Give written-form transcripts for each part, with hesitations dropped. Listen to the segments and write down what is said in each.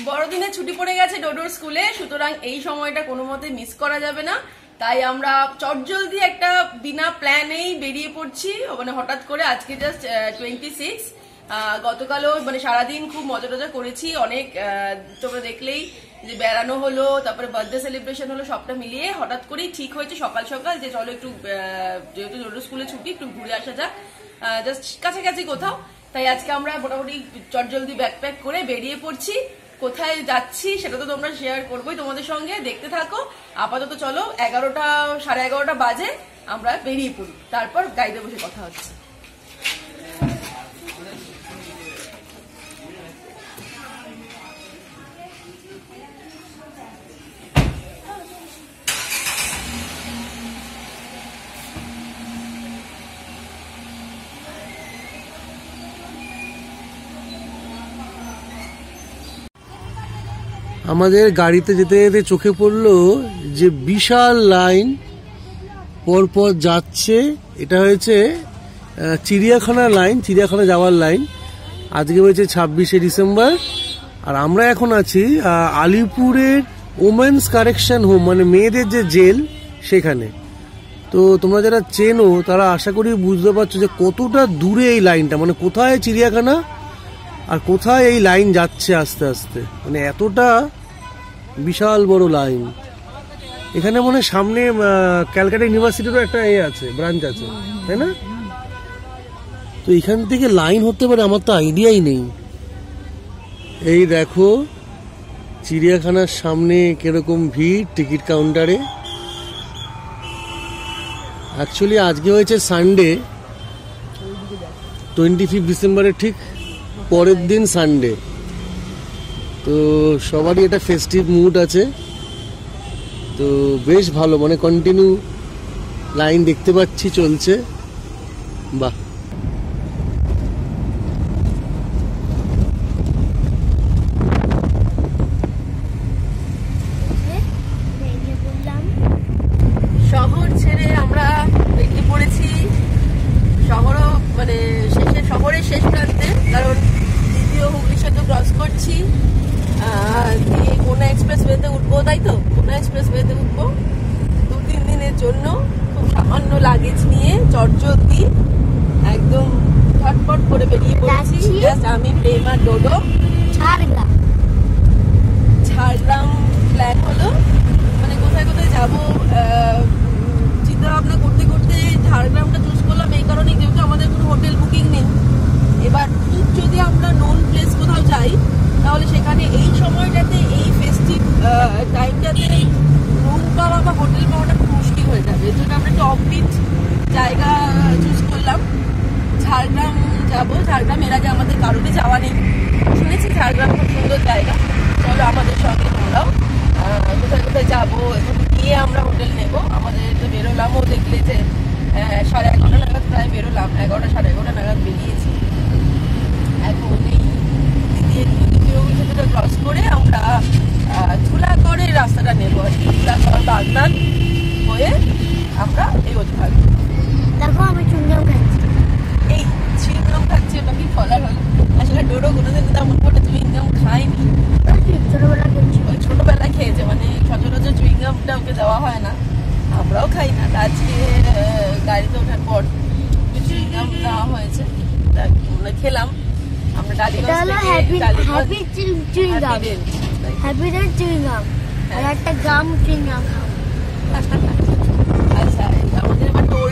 বড়দিনে ছুটি পড়ে গেছে ডোডোর স্কুলে, সুতরাং এই সময়টা কোনো মতে মিস করা যাবে না। তাই আমরা চটজলদি একটা বিনা প্ল্যানেই বেরিয়ে পড়ছি, মানে হঠাৎ করে। আজকে জাস্ট 26। গতকালও মানে সারাদিন খুব মজা টজা করেছি অনেক, তোমরা দেখলেই যে বেড়ানো হলো, তারপরে বার্থডে সেলিব্রেশন হলো, সবটা মিলিয়ে হঠাৎ করেই ঠিক হয়েছে সকাল সকাল যে চলো একটু, যেহেতু ডোডোর স্কুলে ছুটি, একটু ঘুরে আসা যাক জাস্ট কাছাকাছি কোথাও। তাই আজকে আমরা মোটামুটি চটজলদি ব্যাকপ্যাক করে বেরিয়ে পড়ছি। কোথায় যাচ্ছি সেটা তো তোমরা শেয়ার করবোই তোমাদের সঙ্গে, দেখতে থাকো। আপাতত চলো 11টা সাড়ে 11টা বাজে আমরা বেরিয়ে পড়ি, তারপর গাড়িতে বসে কথা হচ্ছে। আমাদের গাড়িতে যেতে যেতে চোখে পড়লো যে বিশাল লাইন পরপর যাচ্ছে। এটা হয়েছে চিড়িয়াখানার লাইন, চিড়িয়াখানা যাওয়ার লাইন। আজকে হয়েছে 26শে ডিসেম্বর, আর আমরা এখন আছি আলিপুরের ওমেন্স কারেকশন হোম, মানে মেয়েদের যে জেল সেখানে। তো তোমরা যারা চেনো তারা আশা করি বুঝতে পারছো যে কতটা দূরে এই লাইনটা, মানে কোথায় চিড়িয়াখানা আর কোথায় এই লাইন যাচ্ছে আস্তে আস্তে, মানে এতটা বিশাল বড় লাইন। এখানে মনে হয় সামনে ক্যালকাটা ইউনিভার্সিটিরও একটা আছে, ব্রাঞ্চ আছে, তাই না? তো এখান থেকে লাইন হতে পারে, আমার তো আইডিয়াই নেই। এই দেখো চিড়িয়াখানার সামনে কিরকম ভিড় টিকিট কাউন্টারে। অ্যাকচুয়ালি আজকে হয়েছে সানডে, 25 ডিসেম্বরের ঠিক পরের দিন সানডে। তো সবারই একটা ফেস্টিভ মুড আছে, তো বেশ ভালো, মানে কন্টিনিউ লাইন দেখতে পাচ্ছি চলছে। বাহ, শহর ছেড়ে আমরা বেরিয়ে পড়েছি। শহরও মানে শহরের শেষ প্রান্তে, কারণ দ্বিতীয় হুগলি সেতু ক্রস করছি। কোনা এক্সপ্রেস ওয়েতে উঠবো, তাই তো কোনা এক্সপ্রেস ওয়েতে উঠবো 2-3 দিনের জন্য। খুব সামান্য লাগেজ নিয়ে চটজলদি একদম ঝটপট করে বেরিয়ে পড়েছি। আমি প্রেম আর ডোডো ঝাড়গ্রাম প্ল্যান হলো, মানে কোথায় কোথায় যাবো চিন্তা ভাবনা করতে করতে ঝাড়গ্রামটা চুজ করলাম এই কারণে, যেহেতু আমাদের কোনো হোটেল বুকিং নেই। এবার যদি আমরা নোন প্লেস কোথাও যাই তাহলে সেখানে এই সময়টাতে, এই ফেস্টিভ টাইমটাতে রুম পাওয়া বা হোটেল পাওয়াটা খুব মুশকিল হয়ে যাবে। এর জন্য আমরা একটা অফবিট জায়গা চুজ করলাম। ঝাড়গ্রাম যাবো। ঝাড়গ্রাম এর আগে আমাদের কারণে যাওয়া নেই, শুনেছি ঝাড়গ্রাম খুব সুন্দর জায়গা। চলো আমাদের সঙ্গে তোমরাও কোথায় কোথায় যাবো, এখন গিয়ে আমরা হোটেল নেবো। আমাদের তো বেরোলামও, দেখলে যে 11:30 নাগাদ প্রায় বেরোলাম, 11টা সাড়ে 11টা নাগাদ বেরিয়েছি। এখন এই দ্বিতীয় সেতুটা ক্রস করে আমরা ধুলাগড়ের রাস্তাটা নেবো আর কি। ধুলাগড় বাগনান হয়ে আমরা এগোতে থাকবো। দেখো আমি চুইংগাম খাচ্ছি। এই চুইংগাম খাচ্ছি, ওটা কি ফলার হলো? আসলে ডোডো কোনোদিন তেমন করে চুইংগাম খায়নি, ছোটবেলা খেয়েছি। ওই ছোটবেলায় খেয়েছে, মানে সচরাচর চুইংগামটা ওকে দেওয়া হয় না, আমরাও খাই না। আজকে গাড়িতে ওঠার পর চুইংগাম দেওয়া হয়েছে, খেলাম আমরা। ডালিগঞ্জ একটা গাম চুইংগাম। আচ্ছা, আমাদের এবার টোল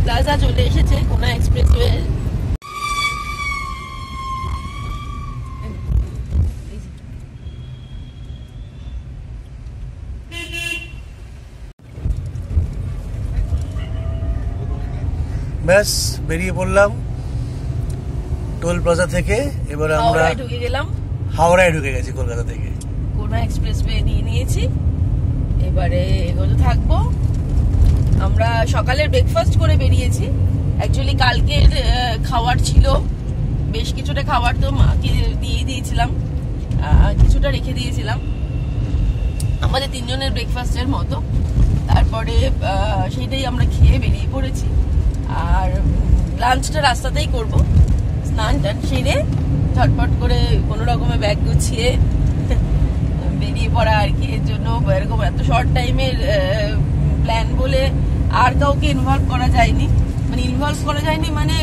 প্লাজা চলে এসেছে, কোনা এক্সপ্রেসওয়ে। ব্যাস বেরিয়ে পড়লাম টোল প্লাজা থেকে। এবার আমরা ঢুকে গেলাম, হাওড়ায় ঢুকে গেছি কলকাতা থেকে। কোনা এক্সপ্রেসওয়ে নিয়ে নিয়েছি, এবারে এগোতে থাকবো। আমরা সকালের ব্রেকফাস্ট করে বেরিয়েছি। অ্যাকচুয়ালি কালকের খাবার ছিল বেশ কিছুটা, খাবার তো মাকে দিয়ে দিয়েছিলাম, কিছুটা রেখে দিয়েছিলাম আমাদের 3 জনের ব্রেকফাস্টের মতো। তারপরে সেইটাই আমরা খেয়ে বেরিয়ে পড়েছি। আর লাঞ্চটা রাস্তাতেই করবো। স্নান টান সেরে ঝটপট করে কোনো রকমের ব্যাগ গুছিয়ে বেরিয়ে পড়া আর কি। এর জন্য এরকম এত শর্ট টাইমের প্ল্যান বলে আর কাউকে ইনভলভ করা যায়নি, মানে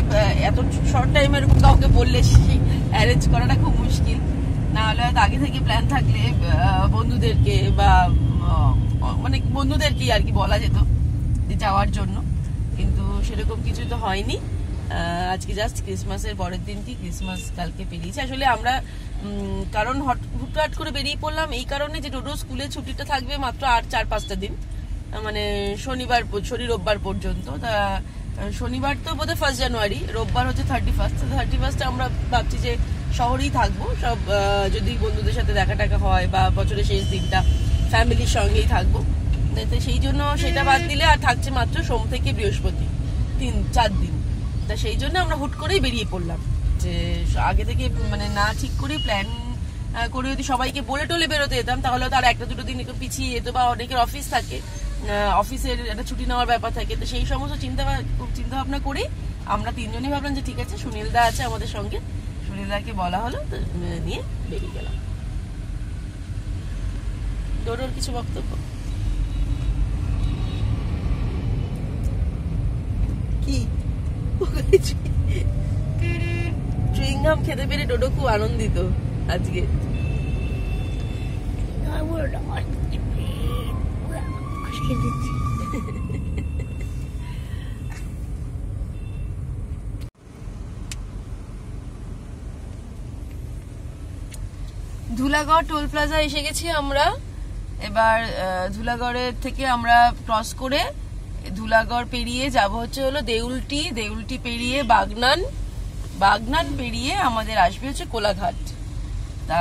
এত শর্ট টাইমে এরকম কাউকে বললে অ্যারেঞ্জ করাটা খুব মুশকিল। না হলে হয়তো আগে থেকে প্ল্যান থাকলে বন্ধুদেরকে বা মানে বন্ধুদেরকেই আর কি বলা যেত যে যাওয়ার জন্য, কিন্তু সেরকম কিছু তো হয়নি। আজকে জাস্ট ক্রিসমাসের পরের দিন, কি ক্রিসমাস কালকে পেরিয়েছে আসলে। আমরা কারণ হুটহাট করে বেরিয়ে পড়লাম এই কারণে যে ডোডো স্কুলে ছুটিটা থাকবে মাত্র আর 4-5টা দিন, মানে শনি রোববার পর্যন্ত। তা শনিবার তো বোধহয় 1 জানুয়ারি, রোববার হচ্ছে 31 আমরা ভাবছি যে শহরেই থাকবো সব, যদি বন্ধুদের সাথে দেখা টাকা হয় বা বছরের শেষ দিনটা ফ্যামিলির সঙ্গেই থাকবো। সেই জন্য সেটা বাদ দিলে আর থাকছে মাত্র সোম থেকে বৃহস্পতি 3-4 দিন। তা সেই জন্য আমরা হুট করেই বেরিয়ে পড়লাম, যে আগে থেকে মানে না ঠিক করে প্ল্যান করে যদি সবাইকে বলে টলে বেরোতে যেতাম তাহলে তো আর 1-2 দিন পিছিয়ে যেত, বা অনেকের অফিস থাকে, অফিসের একটা ছুটি নেওয়ার ব্যাপার থাকে। তো সেই সমস্ত চিন্তা ভাবনা করে আমরা 3 জনই ভাবলাম যে ঠিক আছে, সুনীলদা আছে আমাদের সঙ্গে, সুনীলদাকে বলা হলো, তো নিয়ে বেরিয়ে গেলাম। ডোডোর কিছু বক্তব্য কি? চুইংগাম খেতে পেরে ডোডো খুব আনন্দিত আজকে। ধুলাগড় টোল প্লাজা এসে গেছি আমরা। এবার ধুলাগড়ের থেকে আমরা ক্রস করে ধুলাগড় পেরিয়ে যাব হচ্ছে হলো দেউলটি পেরিয়ে বাগনান পেরিয়ে আমাদের আসবে হচ্ছে কোলাঘাট। তা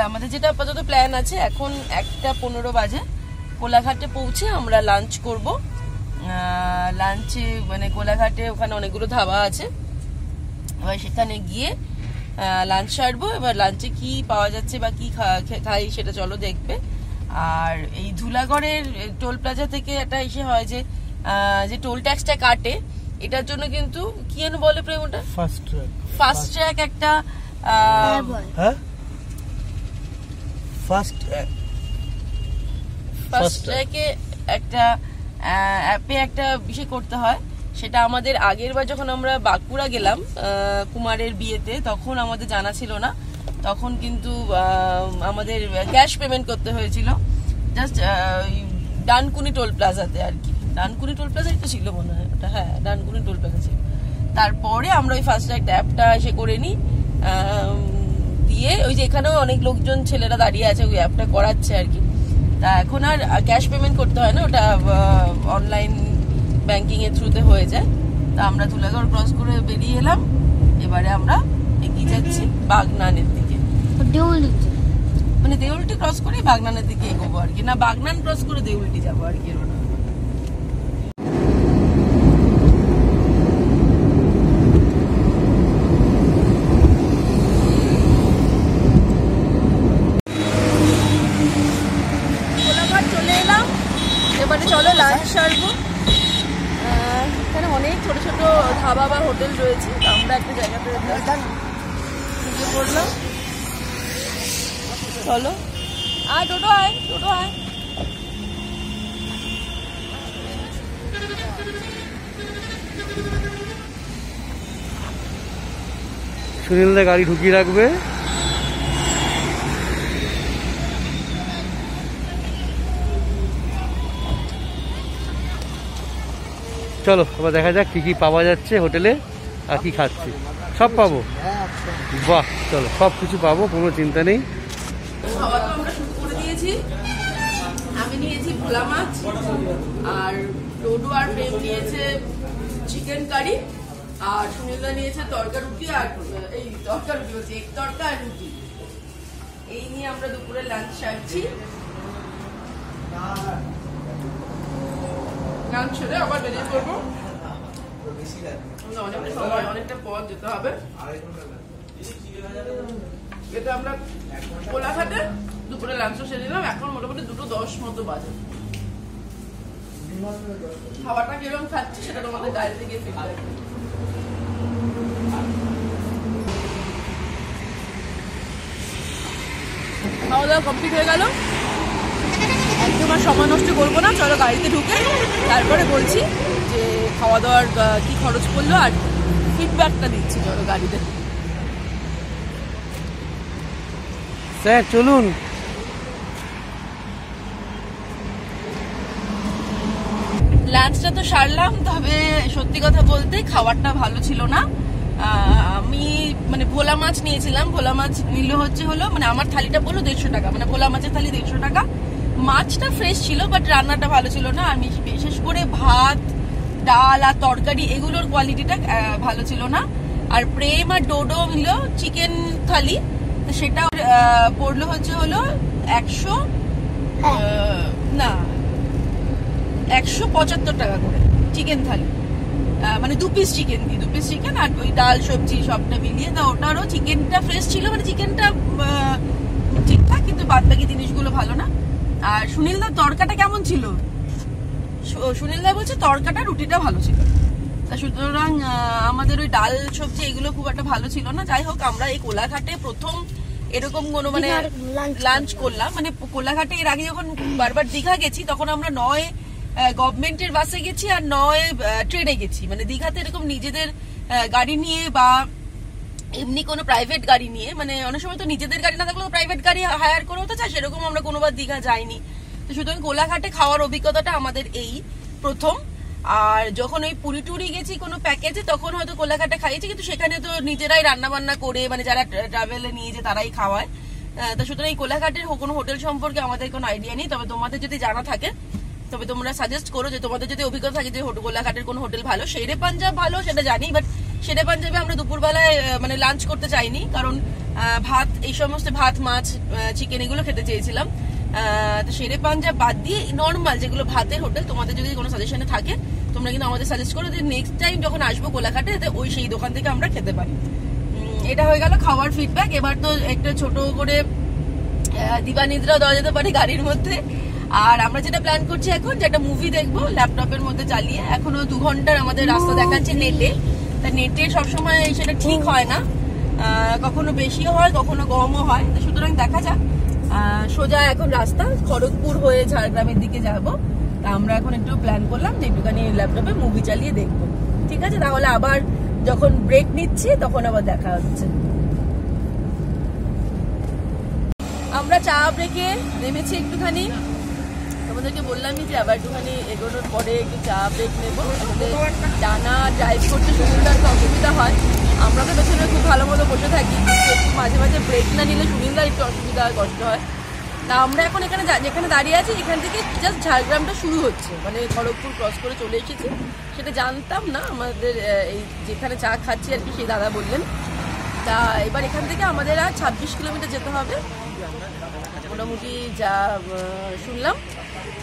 আমাদের যেটা আপাতত প্ল্যান আছে, এখন 1:15 বাজে, কোলাঘাটে পৌঁছে আমরা লাঞ্চ করব। লাঞ্চে মানে কোলাঘাটে ওখানে অনেকগুলো ধাবা আছে, এবার সেখানে গিয়ে লাঞ্চ সারবো। এবার লাঞ্চে কি পাওয়া যাচ্ছে বা কি খাই সেটা চলো দেখবে। আর এই ধুলাগড়ের টোল প্লাজা থেকে একটা এসে হয় যে টোল ট্যাক্সটা কাটে, এটার জন্য কিন্তু কি যেন বলে প্রেম, ওটা ফাস্ট ট্র্যাক একটা ফাস্ট ট্র্যাকে একটা অ্যাপে একটা বিষয় করতে হয়। সেটা আমাদের আগের বার যখন আমরা বাঁকুড়া গেলাম কুমারের বিয়েতে, তখন আমাদের জানা ছিল না, তখন কিন্তু আমাদের ক্যাশ পেমেন্ট করতে হয়েছিল জাস্ট ডানকুনি টোল প্লাজাতে আর কি। ডানকুনি টোল প্লাজাই তো ছিল মনে হয় ওটা, হ্যাঁ ডানকুনি টোল প্লাজা ছিল। তারপরে আমরা ওই ফার্স্ট ট্র্যাক অ্যাপটা এসে করে নিই, দিয়ে ওই যে এখানেও অনেক লোকজন ছেলেরা দাঁড়িয়ে আছে, ওই অ্যাপটা করাচ্ছে আর কি। তা এখন আর ক্যাশ পেমেন্ট করতে হয় না, ওটা অনলাইন ব্যাংকিং এর থ্রুতে হয়ে যায়। তা আমরা ধুলাগড় ক্রস করে বেরিয়ে এলাম, এবারে আমরা এগিয়ে যাচ্ছি বাগনানের দিকে, মানে দেউলটি ক্রস করে বাগনানের দিকে এগোবো আর কি, না বাগনান ক্রস করে দেউলটি যাবো আর কি। কোলাঘাট চলে এলাম, এবারে চলো লাঞ্চ সারবো। এখানে অনেক ছোট ছোট ধাবা বা হোটেল রয়েছে, আমরা একটা জায়গাতে ঢুকে পড়লাম। চলো টোটো আয়। সুনীলদা গাড়ি ঢুকিয়ে রাখবে। চলো এবার দেখা যাক কি কি পাওয়া যাচ্ছে হোটেলে আর কি খাচ্ছি। সব পাবো, বাহ চলো সব কিছু পাবো, কোনো চিন্তা নেই। খাওয়া তো আমরা শুরু করে দিয়েছি। আমি নিয়েছি ভোলা মাছ, আর ডোডো আর প্রেম নিয়েছে চিকেন কারি, আর সুনীলদা নিয়েছে তরকা রুটি, আর এই তরকা রুটি হচ্ছে এক তরকা আর রুটি। এই নিয়ে আমরা দুপুরে লাঞ্চ সারছি। লাঞ্চ সেরে আবার বেরিয়ে পড়বো, অনেকটা সময় অনেকটা পথ যেতে হবে। এটা আমরা কোলাঘাটে দুপুরে লাঞ্চ সেরে নিলাম, এখন মোটামুটি 2:10 মতো বাজে। খাওয়াটা কিরকম খাচ্ছি সেটা তোমাদের গাড়িতে গিয়ে ফিডব্যাক। খাওয়া খাওয়া দাওয়া কমপ্লিট হয়ে গেল, একদম আর সময় নষ্ট করবো না, চলো গাড়িতে ঢুকে তারপরে বলছি যে খাওয়া দাওয়ার কি খরচ পড়লো আর ফিডব্যাকটা দিচ্ছি, চলো গাড়িতে। স্যার চলুন। লাঞ্চটা তো সারলাম, তবে সত্যি কথা বলতে খাবারটা ভালো ছিল না। আমি মানে ভোলা মাছ নিয়েছিলাম, ভোলা মাছ নিল হলো মানে আমার থালিটা বললো 150 টাকা, মানে ভোলা মাছের থালি 150 টাকা। মাছটা ফ্রেশ ছিল বাট রান্নাটা ভালো ছিল না। আমি বিশেষ করে ভাত, ডাল আর তরকারি এগুলোর কোয়ালিটিটা ভালো ছিল না। আর প্রেম আর ডোডো নিল চিকেন থালি, সেটা পড়লো হলো 175 টাকা করে চিকেন থালি, মানে 2 পিস চিকেন আর ওই ডাল সবজি সবটা মিলিয়ে। তা ওটারও চিকেনটা ফ্রেশ ছিল, মানে চিকেনটা ঠিকঠাক, কিন্তু বাদ বাকি জিনিসগুলো ভালো না। আর সুনীলদার তরকাটা কেমন ছিল? সুনীলদা বলছে তরকাটা রুটিটা ভালো ছিল। তা সুতরাং আমাদের ওই ডাল সবজি এগুলো খুব একটা ভালো ছিল না। যাই হোক, আমরা এই কোলাঘাটে প্রথম এরকম কোনো মানে লাঞ্চ করলাম। মানে কোলাঘাটে এর আগে যখন বারবার দীঘা গেছি তখন আমরা নয় গভর্নমেন্টের বাসে গেছি আর নয় ট্রেনে গেছি। মানে দীঘাতে এরকম নিজেদের গাড়ি নিয়ে বা এমনি কোনো প্রাইভেট গাড়ি নিয়ে, মানে অনেক সময় তো নিজেদের গাড়ি না থাকলেও প্রাইভেট গাড়ি হায়ার করে হতে চায়, সেরকম আমরা কোনোবার দীঘা যাইনি। তো সুতরাং কোলাঘাটে খাওয়ার অভিজ্ঞতাটা আমাদের এই প্রথম। আর যখন ওই পুরী টুরি গেছি কোনো প্যাকেজে তখন হয়তো কোলাঘাটে খাইয়েছি, কিন্তু সেখানে তো নিজেরাই রান্না বান্না করে, মানে যারা ট্রাভেলে নিয়ে যে তারাই খাওয়ায়। তা সুতরাং এই কোলাঘাটের কোনো হোটেল সম্পর্কে আমাদের কোনো আইডিয়া নেই। তবে তোমাদের যদি জানা থাকে তবে তোমরা সাজেস্ট করো, যে তোমাদের যদি অভিজ্ঞতা থাকে যে কোলাঘাটের কোনো হোটেল ভালো। শেরে পাঞ্জাব ভালো সেটা জানি, বাট শেরে পাঞ্জাবে আমরা দুপুরবেলায় মানে লাঞ্চ করতে চাইনি, কারণ ভাত এই সমস্ত ভাত মাছ চিকেন এগুলো খেতে চেয়েছিলাম। তো শেরে পাঞ্জাব বাদ দিয়ে নর্মাল যেগুলো ভাতের হোটেল তোমাদের যদি কোনো সাজেশনে থাকে তোমরা কিন্তু আমাদের সাজেস্ট করো, যে নেক্সট টাইম যখন আসবো কোলাঘাটে যাতে ওই সেই দোকান থেকে আমরা খেতে পারি। এটা হয়ে গেল খাওয়ার ফিডব্যাক। এবার তো একটা ছোট করে দিবানিদ্রা দেওয়া যেতে পারে গাড়ির মধ্যে। আর আমরা যেটা প্ল্যান করছি এখন, যে একটা মুভি দেখবো ল্যাপটপের মধ্যে চালিয়ে। এখনো 2 ঘন্টার আমাদের রাস্তা দেখাচ্ছে নেটে। তা নেটে সবসময় সেটা ঠিক হয় না, কখনো বেশিও হয় কখনো কমও হয়। সুতরাং দেখা যাক। সোজা এখন রাস্তা খড়গপুর হয়ে ঝাড়গ্রামের দিকে যাব। তা আমরা এখন একটু প্ল্যান করলাম যে একটুখানি ল্যাপটপে মুভি চালিয়ে দেখবো। ঠিক আছে, তাহলে আবার যখন ব্রেক নিচ্ছি তখন আবার দেখা হচ্ছে। আমরা চা ব্রেকে নেমেছি একটুখানি, তোমাদেরকে বললামই যে আবার একটুখানি এগোনোর পরে একটু চা ব্রেক নেবো। আমাদের টানা ড্রাইভ করতে সুনীলদার একটু অসুবিধা হয়, আমরা তো পেছনে খুব ভালো মতো বসে থাকি, একটু মাঝে মাঝে ব্রেক না নিলে সুনীলদার একটু অসুবিধা হয়, কষ্ট হয়। তা আমরা এখন এখানে যেখানে দাঁড়িয়ে আছি এখান থেকে জাস্ট ঝাড়গ্রামটা শুরু হচ্ছে, মানে খড়গপুর ক্রস করে চলে এসেছি। সেটা জানতাম না, আমাদের এই যেখানে চা খাচ্ছি আর কি সেই দাদা বললেন। তা এবার এখান থেকে আমাদের আর 26 কিলোমিটার যেতে হবে মোটামুটি, যা শুনলাম।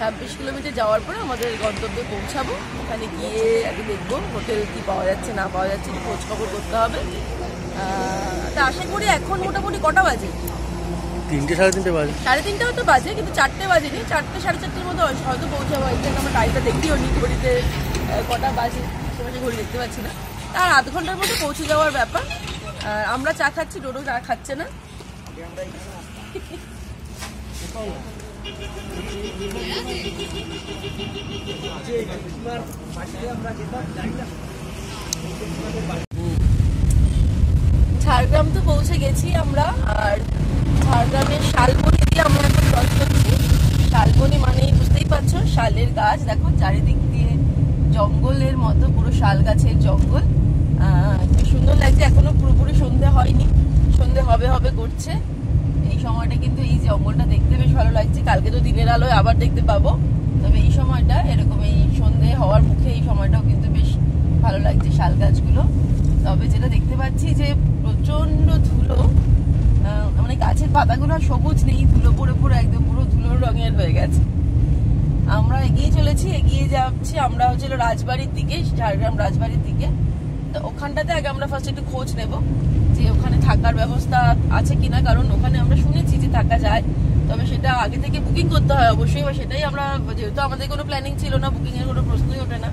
26 কিলোমিটার যাওয়ার পরে আমাদের গন্তব্যে পৌঁছাবো। ওখানে গিয়ে আগে দেখবো হোটেল কি পাওয়া যাচ্ছে না পাওয়া যাচ্ছে, খোঁজ খবর করতে হবে। তা আশা করি এখন মোটামুটি কটা বাজে? 3টে 3:30 বাজে। 3:30 হয়তো বাজে, কিন্তু 4টে বাজেনি, 4টে 4:30 মতো হয়তো পৌঁছাবো। এখানে আমার টাইমটা দেখতেও নি ঘড়িতে কটা বাজে, সে ঘড়ি দেখতে পাচ্ছি না। তার আধ ঘন্টার মধ্যে পৌঁছে যাওয়ার ব্যাপার। আমরা চা খাচ্ছি, ডোডো চা খাচ্ছে না। ঝাড়গ্রাম তো পৌঁছে গেছি আমরা। আর ঝাড়গ্রামের শালবনি দিয়ে আমরা এখন ক্রস করছি। শালবনি মানেই বুঝতেই পারছো শালের গাছ, দেখো চারিদিক দিয়ে জঙ্গলের মতো, পুরো শাল গাছের জঙ্গল। কি সুন্দর লাগছে। এখনো পুরোপুরি সন্ধে হয়নি, সন্ধে হবে হবে করছে। এই সময়টা কিন্তু এই জঙ্গলটা দেখতে বেশ ভালো লাগছে। কালকে তো দিনের আলোয় আবার দেখতে পাবো, তবে এই সময়টা এরকম এই সন্ধে হওয়ার মুখে এই সময়টাও কিন্তু বেশ ভালো লাগছে শাল গাছগুলো। তবে যেটা দেখতে পাচ্ছি যে প্রচন্ড ধুলো, মানে গাছের পাতাগুলো সবুজ নেই, ধুলো পড়ে পড়ে একদম পুরো ধুলোর রঙের হয়ে গেছে। আমরা এগিয়ে চলেছি, এগিয়ে যাচ্ছি। আমরা হচ্ছিল রাজবাড়ির দিকে, ঝাড়গ্রাম রাজবাড়ির দিকে। তো ওখানটাতে আগে আমরা ফার্স্ট একটু খোঁজ নেব যে ওখানে থাকার ব্যবস্থা আছে কিনা, কারণ ওখানে আমরা শুনেছি যে থাকা যায়, তবে সেটা আগে থেকে বুকিং করতে হয় অবশ্যই। বা সেটাই আমরা, যেহেতু আমাদের কোনো প্ল্যানিং ছিল না, বুকিং এর কোনো প্রশ্নই ওঠে না,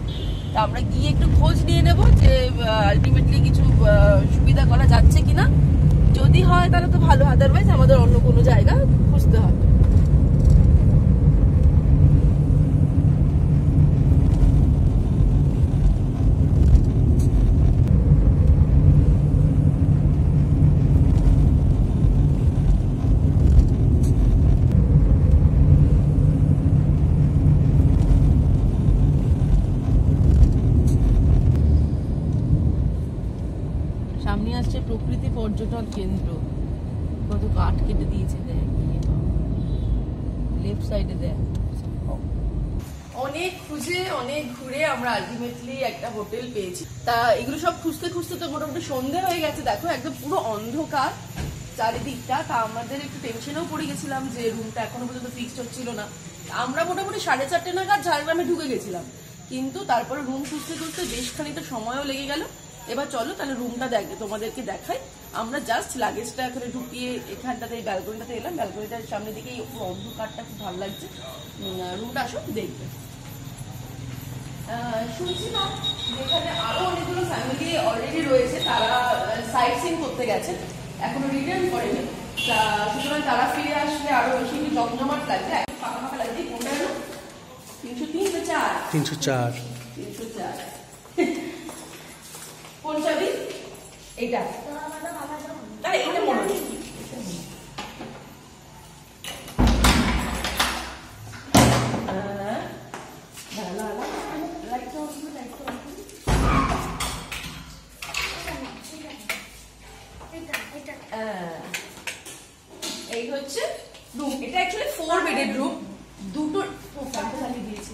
তা আমরা গিয়ে একটু খোঁজ নিয়ে নেব যে আলটিমেটলি কিছু সুবিধা করা যাচ্ছে কিনা। যদি হয় তাহলে তো ভালো, আদারওয়াইজ আমাদের অন্য কোনো জায়গা খুঁজতে হবে। কেন্দ্র, কত কাঠ কেটে দিয়েছে দেখ, লেফট সাইডে দেখ। অনেক খুঁজে অনেক ঘুরে আমরা আলটিমেটলি একটা হোটেল পেয়েছি। তা এগুলো সব খুঁজতে খুঁজতে তো মোটামুটি সন্ধে হয়ে গেছে, দেখো একদম পুরো অন্ধকার চারিদিকটা। তা আমাদের একটু টেনশনেও পড়ে গেছিলাম যে রুমটা এখনো পর্যন্ত ফিক্সড হচ্ছিল না। আমরা মোটামুটি 4:30 নাগাদ ঝাড়গ্রামে ঢুকে গেছিলাম, কিন্তু তারপরে রুম খুঁজতে খুঁজতে বেশ খানিকটা সময়ও লেগে গেল। এবার চলো তাহলে রুমটা তোমাদেরকে দেখাই। আমরা জাস্ট লাগেজটা এখানে ঢুকিয়ে এখানটাতে এই ব্যালকনিটাতে এলাম, ব্যালকনিটার সামনে দিকে পুরো অন্ধকারটা খুব ভালো লাগছে। রুমটা আসো দেখবে। শুনছি না যেখানে আরো অনেকগুলো ফ্যামিলি অলরেডি রয়েছে, তারা সাইট সিন করতে গেছে, এখনো রিটার্ন করেনি। সুতরাং তারা ফিরে আসলে আরো বেশি জমজমাট লাগছে, এখন ফাঁকা ফাঁকা লাগছে। কোনটা হলো 303 না 4? 304। 304 কোন চাবি? এইটা তাই এটা মনে হয় এই হচ্ছে রুম। এটা অ্যাকচুয়ালি 4 বেডেড রুম, দুটো ফ্যানটা চালিয়ে দিয়েছি।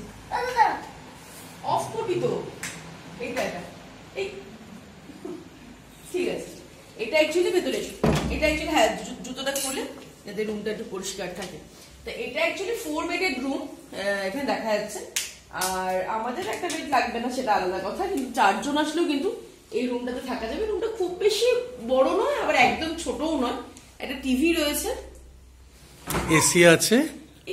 অফ করবি তো? এইটা এই ঠিক আছে। এটা অ্যাকচুয়ালি ভেতরে এটা অ্যাকচুয়ালি হ্যাঁ জুতোটা খুলে যাতে রুমটা একটু পরিষ্কার থাকে। তো এটা অ্যাকচুয়ালি 4 বেডেড রুম এখানে দেখা যাচ্ছে। আর আমাদের একটা বেড লাগবে না সেটা আলাদা কথা, কিন্তু 4 জন আসলেও কিন্তু এই রুমটাতে থাকা যাবে। রুমটা খুব বেশি বড় নয়, আবার একদম ছোটও নয়। একটা টিভি রয়েছে, এসি আছে।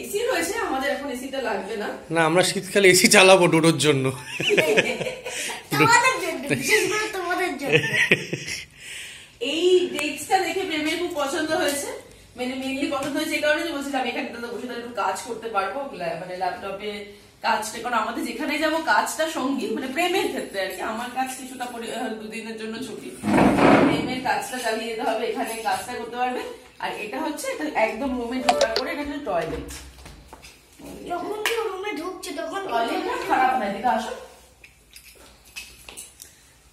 এসি রয়েছে, আমাদের এখন এসিটা লাগবে না। না, আমরা শীতকালে এসি চালাবো ডোডোর জন্য। এই ডেস্কটা দেখে প্রেমের খুব পছন্দ হয়েছে, মানে মেনলি পছন্দ হয়েছে এই কারণে যে বলছিলাম এখানটাতে বসে তাহলে একটু কাজ করতে পারবো, মানে ল্যাপটপে কাজটা। কারণ আমাদের যেখানে যাবো কাজটা সঙ্গী, মানে প্রেমের ক্ষেত্রে আর কি। আমার কাজ কিছুটা 2 দিনের জন্য ছুটি, প্রেমের কাজটা চালিয়ে যেতে হবে, এখানে কাজটা করতে পারবে। আর এটা হচ্ছে এটা একদম রুমে ঢোকার করে, এটা হচ্ছে টয়লেট। যখন কেউ রুমে ঢুকছে তখন টয়লেটটা খারাপ না, দিকে আসো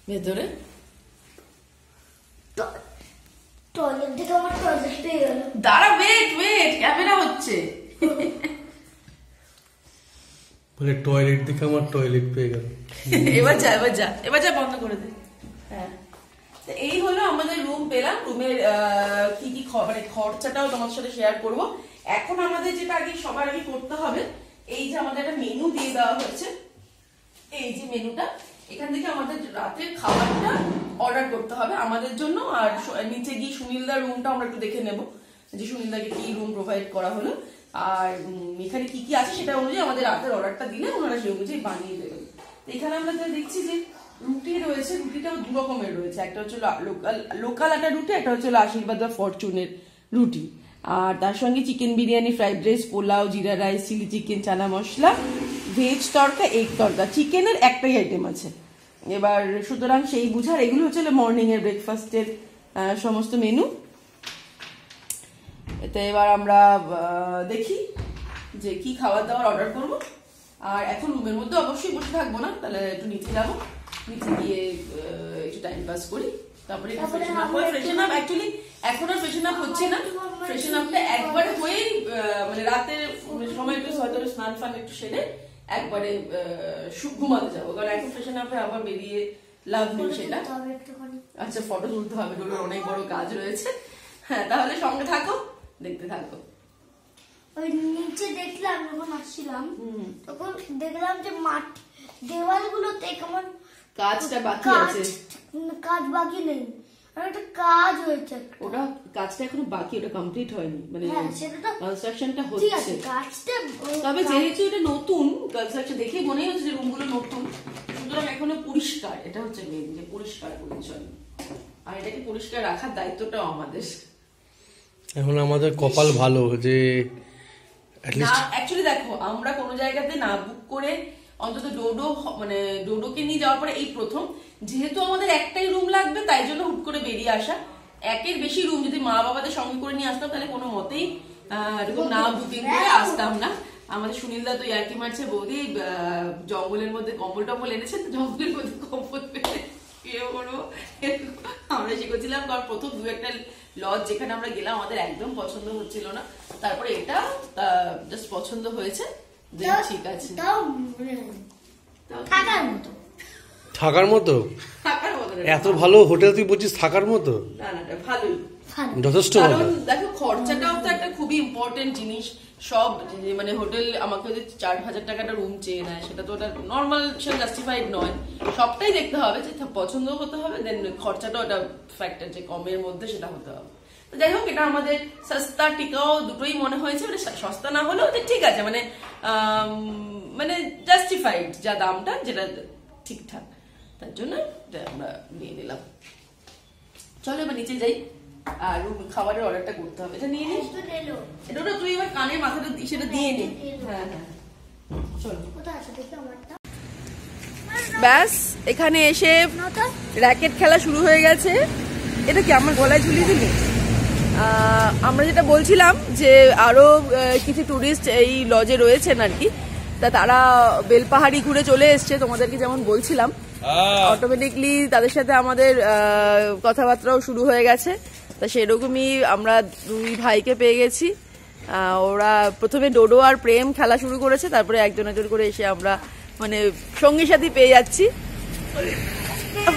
ভেতরে। টয়লেট থেকে আমার টয়লেট পেয়ে গেল। দাঁড়া, ওয়েট ক্যামেরা হচ্ছে। বলে টয়লেট দেখে আমার টয়লেট পেয়ে গেল। এবার যা বন্ধ করে দে। হ্যাঁ, তো এই হলো আমাদের রুম পেলাম। রুমের কি কি মানে খরচাটাও তোমার সাথে শেয়ার করব। এখন আমাদের যেটা আগে সবার আগে করতে হবে, এই যে আমাদের একটা মেনু দিয়ে দেওয়া হয়েছে, এই যে মেনুটা, এখান থেকে আমাদের রাতের খাবারটা অর্ডার করতে হবে আমাদের জন্য। আর নিচে গিয়ে সুনীলদার রুমটা আমরা একটু দেখে নেব যে সুনীলদাকে কি রুম প্রোভাইড করা হলো, আর এখানে কি কি আছে সেটা অনুযায়ী আমাদের রাতের অর্ডারটা দিলে ওনারা সেই অনুযায়ী বানিয়ে দেবেন। এখানে আমরা দেখছি যে রুটি রয়েছে, রুটিটাও 2 রকমের রয়েছে। একটা হচ্ছে লোকাল আটা রুটি, একটা হচ্ছে আশীর্বাদ বা ফরচুনের রুটি। আর তার সঙ্গে chicken biryani, fried rice, pulao, জিরা rice, chilli chicken, chana masala, veg তরকা, এগ তরকা। চিকেনের একটাই আইটেম আছে এবার, সুতরাং সেই বুঝার এগুলো হচ্ছে মর্নিং এর ব্রেকফাস্টের সমস্ত মেনু। এতে এবার আমরা দেখি যে কি খাবার দাবার অর্ডার করব। আর এখন রুমের মধ্যে অবশ্যই বসে থাকবো না, তাহলে একটু নিচে যাবো, নিচে গিয়ে একটু টাইম পাস করি, তারপরে ফ্রেশন আপ অ্যাকচুয়ালি এখন আর ফ্রেশন আপ হচ্ছে না। ফ্রেশন আপটা একবারে হয়েই মানে রাতের সময় একটু হয়তো স্নান ফান একটু সেরে একবারে ঘুমাতে যাবো, কারণ এখন ফ্রেশন আপে আবার বেরিয়ে লাভ নেই সেটা। আচ্ছা, ফটো তুলতে হবে, ডোলোর অনেক বড় কাজ রয়েছে। হ্যাঁ, তাহলে সঙ্গে থাকো, দেখতে থাকো। ওই নিচে দেখলাম যখন আসছিলাম, তখন দেখলাম যে মাঠ দেওয়ালগুলোতে কেমন কাজটা বাকি আছে, কাজ বাকি নেই, আর একটা কাজ হয়েছে। ওটা কাজটা এখনো বাকি, ওটা কমপ্লিট হয়নি, মানে কনস্ট্রাকশনটা হচ্ছে। তবে যেহেতু এটা নতুন কনস্ট্রাকশন, দেখে মনে হচ্ছে যে রুমগুলো নতুন, সুতরাং এখনো পরিষ্কার। এটা হচ্ছে মেন, যে পরিষ্কার পরিচ্ছন্ন, আর এটাকে পরিষ্কার রাখার দায়িত্বটাও আমাদের। এখন আমাদের কপাল ভালো যে অ্যাকচুয়ালি দেখো, আমরা কোনো জায়গাতে না বুক করে অন্তত ডোডোকে নিয়ে যাওয়ার পরে এই প্রথম, যেহেতু আমাদের একটাই রুম লাগবে তাই জন্য হুট করে বেরিয়ে আসা। একের বেশি রুম যদি মা বাবাদের সঙ্গে করে নিয়ে আসতাম তাহলে কোনো মতেই এরকম না বুকিং করে আসতাম না। আমাদের সুনীলদা তো ইয়ার্কি মারছে, বৌদি জঙ্গলের মধ্যে কম্বল টম্বল এনেছে, তো জঙ্গলের মধ্যে কম্বল পেয়ে আমরা শিখেছিলাম। কারণ প্রথম 2 একটা লজ যেখানে আমরা গেলাম আমাদের একদম পছন্দ হচ্ছিল না, তারপরে এটা জাস্ট পছন্দ হয়েছে, ঠিক আছে। থাকার মতো থাকার মতো থাকার মতো এত ভালো হোটেল তুই বলছিস, থাকার মতো না, ভালোই, যথেষ্ট ভালো। কারণ দেখো খরচাটাও তো একটা খুবই ইম্পর্টেন্ট জিনিস। সব মানে হোটেল আমাকে যদি 4,000 টাকাটা রুম চেয়ে নেয়, সেটা তো ওটা নর্মাল, সেটা জাস্টিফাইড নয়। সবটাই দেখতে হবে, যে পছন্দ হতে হবে, দেন খরচাটা ওটা ফ্যাক্টর, যে কমের মধ্যে সেটা হতে হবে। তো যাই হোক, এটা আমাদের সস্তা টিকাও দুটোই মনে হয়েছে, মানে সস্তা না হলেও ঠিক আছে, মানে জাস্টিফাইড যা দামটা, যেটা ঠিকঠাক, তার জন্য আমরা নিয়ে নিলাম। চলো এবার নিচে যাই, আর খাবারের অর্ডারটা করতে হবে। এটা নিয়ে নিস, এটা তুই এবার কানে মাথাটা সেটা দিয়ে নে। হ্যাঁ হ্যাঁ, চলো। ব্যাস, এখানে এসে র্যাকেট খেলা শুরু হয়ে গেছে। এটা কি আমার গলায় ঝুলিয়ে দিলি? আমরা যেটা বলছিলাম যে আরো কিছু টুরিস্ট এই লজে রয়েছেন আর কি, তা তারা বেলপাহাড়ি ঘুরে চলে এসছে, তোমাদেরকে যেমন বলছিলাম। অটোমেটিকলি তাদের সাথে আমাদের কথাবার্তাও শুরু হয়ে গেছে। তা সেরকমই আমরা দুই ভাইকে পেয়ে গেছি। ওরা প্রথমে ডোডো আর প্রেম খেলা শুরু করেছে, তারপরে একজন একজন করে এসে আমরা মানে সঙ্গী সাথী পেয়ে যাচ্ছি।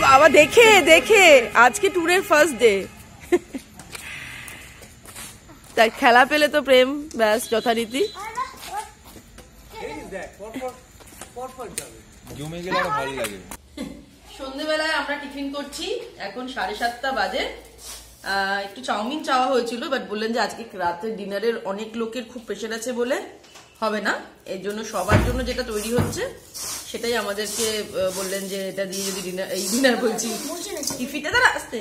বাবা দেখে দেখে আজকে ট্যুরের ফার্স্ট ডে, তাই খেলা পেলে তো প্রেম ব্যাস যথারীতি। সন্ধ্যেবেলায় আমরা টিফিন করছি, এখন 7:30 বাজে। একটু চাউমিন চাওয়া হয়েছিল, বাট বললেন যে আজকে রাতে ডিনারের অনেক লোকের খুব প্রেশার আছে বলে হবে না, এর জন্য সবার জন্য যেটা তৈরি হচ্ছে সেটাই আমাদেরকে বললেন যে এটা দিয়ে যদি ডিনার বলছি টিফিনটা তারা আসতে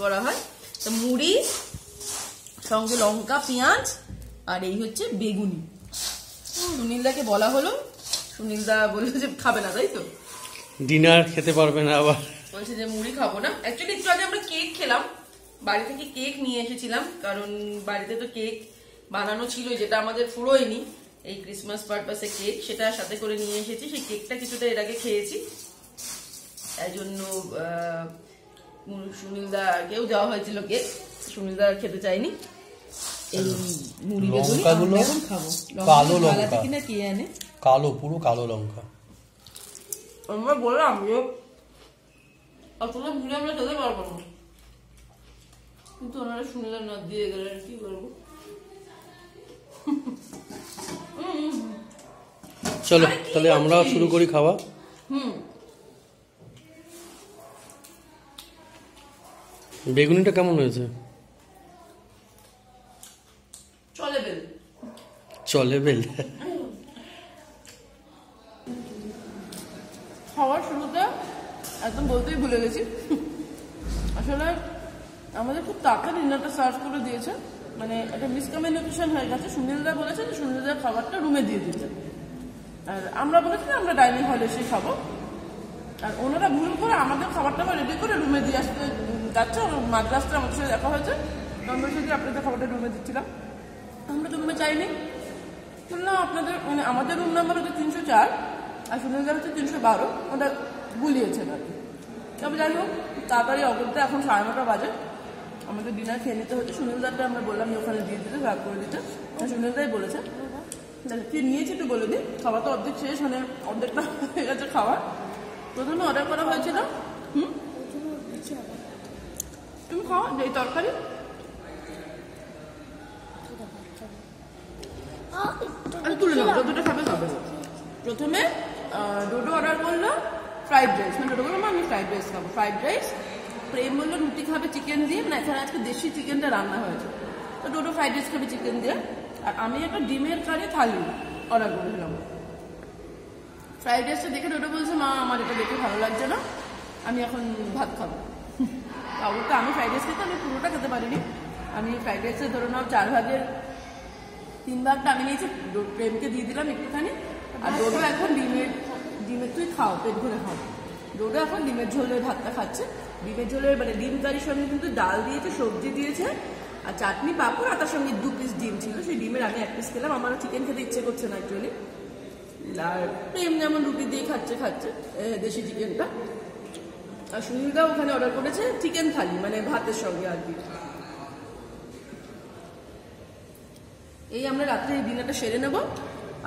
করা হয়। তো মুড়ি সঙ্গে লঙ্কা পেঁয়াজ আর এই হচ্ছে বেগুনি। সুনীলদাকে বলা হলো, সুনীলদা বললো যে খাবে না, তাই তো ডিনার খেতে পারবে না, আবার বলছে যে মুড়ি খাবো না। অ্যাকচুয়ালি একটু আগে আমরা কেক খেলাম, বাড়ি থেকে কেক নিয়ে এসেছিলাম, কারণ বাড়িতে তো কেক বানানো ছিল যেটা আমাদের ফুরোয়নি, এই ক্রিসমাস পারপাসে কেক, সেটা সাথে করে নিয়ে এসেছি। সেই কেকটা কিছুটা এর আগে খেয়েছি, তাই জন্য সুনীলদাকেও দেওয়া হয়েছিল কেক, সুনীলদা খেতে চাইনি। এই মুড়ি বেগুনি এখন খাবো। কালো লঙ্কা কিনা কে আনে, কালো, পুরো কালো লঙ্কা। আমরা বললাম যে অতটা মুড়ি আমরা খেতে পারবো না, কিন্তু ওনারা সুনীলদা না দিয়ে গেলেন, কি করবো। চলো তাহলে আমরা শুরু করি খাওয়া। বেগুনিটা কেমন হয়েছে? চলে বেল। খাওয়ার শুরুতে একদম বলতেই ভুলে গেছি, আসলে আমাদের খুব তাড়াতাড়ি ডিনারটা সার্ভ করে দিয়েছে, মানে একটা মিসকমিউনিকেশন হয়ে গেছে। সুনীলদা বলেছে যে সুনীলদার খাবারটা রুমে দিয়ে দিতে, আর আমরা বলেছি যে আমরা ডাইনিং হলে এসে খাবো, আর ওনারা ভুল করে আমাদের খাবারটা রেডি করে রুমে দিয়ে আসতে যাচ্ছে। মাদ্রাসটা আমাদের সাথে দেখা হয়েছে, আমরা সাথে আপনাদের খাবারটা রুমে দিচ্ছিলাম, আমরা তো রুমে চাইনি, বললাম আপনাদের মানে আমাদের রুম নাম্বার হচ্ছে 304 আর সুনীলদার হচ্ছে 312, ওটা গুলিয়েছে আর কি। তবে যাই হোক, তাড়াতাড়ি অগত্যা এখন 9:30 বাজে, আমাদের ডিনার খেয়ে নিতে হচ্ছে। সুনীলদারটা আমরা বললাম যে ওখানে দিয়ে দিতে, ভাগ করে দিতে, সুনীলদাই বলেছে। কি নিয়েছি একটু বলে দিই, খাওয়া তো অর্ধেক শেষ, মানে অর্ধেকটা হয়ে গেছে খাওয়া। প্রথমে অর্ডার করা হয়েছিল তুমি খাও এই তরকারি, তুলে নাও যতটা খাবে খাবে। প্রথমে ডোডো অর্ডার করলো ফ্রাইড রাইস, মানে ডোডো বললাম আমি ফ্রাইড রাইস খাবো, ফ্রাইড রাইস। প্রেম বললো রুটি খাবে চিকেন দিয়ে, মানে এখানে আজকে দেশি চিকেনটা রান্না হয়েছে, তো ডোডো ফ্রাইড রাইস খাবে চিকেন দিয়ে। আর আমি একটা ডিমের কারি থালি অর্ডার করেছিলাম। ফ্রাইড রাইসটা দেখে ডোডো বলছে মা আমার এটা দেখে ভালো লাগছে না, আমি এখন ভাত খাবো। অবশ্যই আমি ফ্রাইড রাইস খেতে, আমি পুরোটা খেতে পারিনি, আমি ফ্রাইড রাইসে ধরে নাও 4 ভাগের 3 ভাগটা আমি নিয়েছি, প্রেমকে দিয়ে দিলাম একটুখানি। আর ডোডো এখন ডিমের তুই খাও, পেট ভরে খাও। ডোডো এখন ডিমের ঝোলের ভাতটা খাচ্ছে। ডিমের ঝোলের মানে ডিম কারির সঙ্গে কিন্তু ডাল দিয়েছে, সবজি দিয়েছে, আর চাটনি পাঁপড়, আর তার সঙ্গে 2 পিস ডিম ছিল। সেই ডিমের আমি 1 পিস খেলাম, আমারও চিকেন খেতে ইচ্ছে করছে না অ্যাকচুয়ালি। আর প্রেম যেমন রুটি দিয়ে খাচ্ছে দেশি চিকেনটা। আর সুনীলদাও ওখানে অর্ডার করেছে চিকেন থালি, মানে ভাতের সঙ্গে আর কি। এই আমরা রাত্রে এই ডিনারটা সেরে নেব।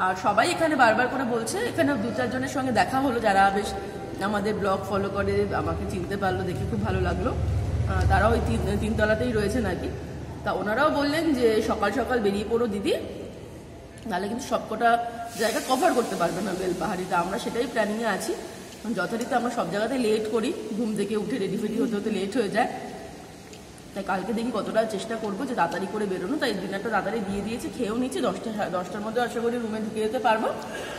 আর সবাই এখানে বারবার করে বলছে, এখানে 2-4 জনের সঙ্গে দেখা হলো যারা বেশ আমাদের ব্লগ ফলো করে, আমাকে চিনতে পারলো, দেখে খুব ভালো লাগলো। তারাও ওই 3 তলাতেই রয়েছে নাকি। তা ওনারাও বললেন যে সকাল সকাল বেরিয়ে পড়ো দিদি, তাহলে কিন্তু সবকটা জায়গা কভার করতে পারবে না বেলপাহাড়িতে। আমরা সেটাই প্ল্যানিংয়ে আছি। যথারীতি আমরা সব জায়গাতে লেট করি, ঘুম থেকে উঠে রেডি ফেডি হতে হতে লেট হয়ে যায়। তাই কালকে দেখি কতটা চেষ্টা করবো যে তাড়াতাড়ি করে বেরোনো। তাই ডিনারটা তাড়াতাড়ি দিয়ে দিয়েছি, খেয়েও নিচ্ছি। 10টার মধ্যে আশা করি রুমে ঢুকে যেতে পারবো।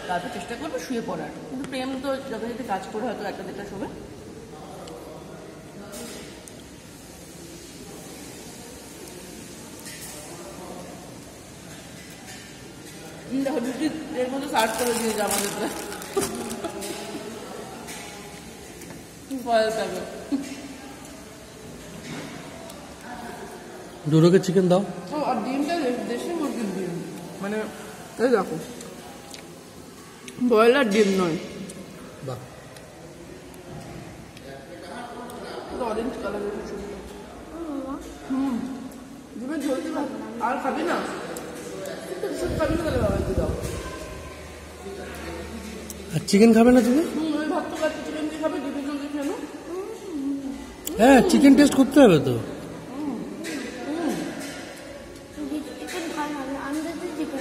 তারপর চেষ্টা করবো শুয়ে পড়ার। কিন্তু প্রেম তো যথারীতি কাজ করে হয়তো 1-2টার সময়। দেখো রুটি এর মধ্যে সার্ভ করে দিয়েছে আমাদের। ডোডোকে চিকেন দাও। আর ডিমটা দেশি মুরগির ডিম, মানে এই দেখো ব্রয়লার ডিম নয়, বাহ, অরেঞ্জ কালারের। ডিমের ঝোল দিবা আর খাবি না? খাবি না তাহলে বাবাকে দাও। আর চিকেন খাবে না তুমি? ওই ভাত তো কাছে চিকেন দিয়ে খাবে, ডিমের ঝোল দিয়ে খেয়ে নাও। হ্যাঁ, চিকেন টেস্ট করতে হবে তো। চিকেন খাই না, আমি যদি চিকেন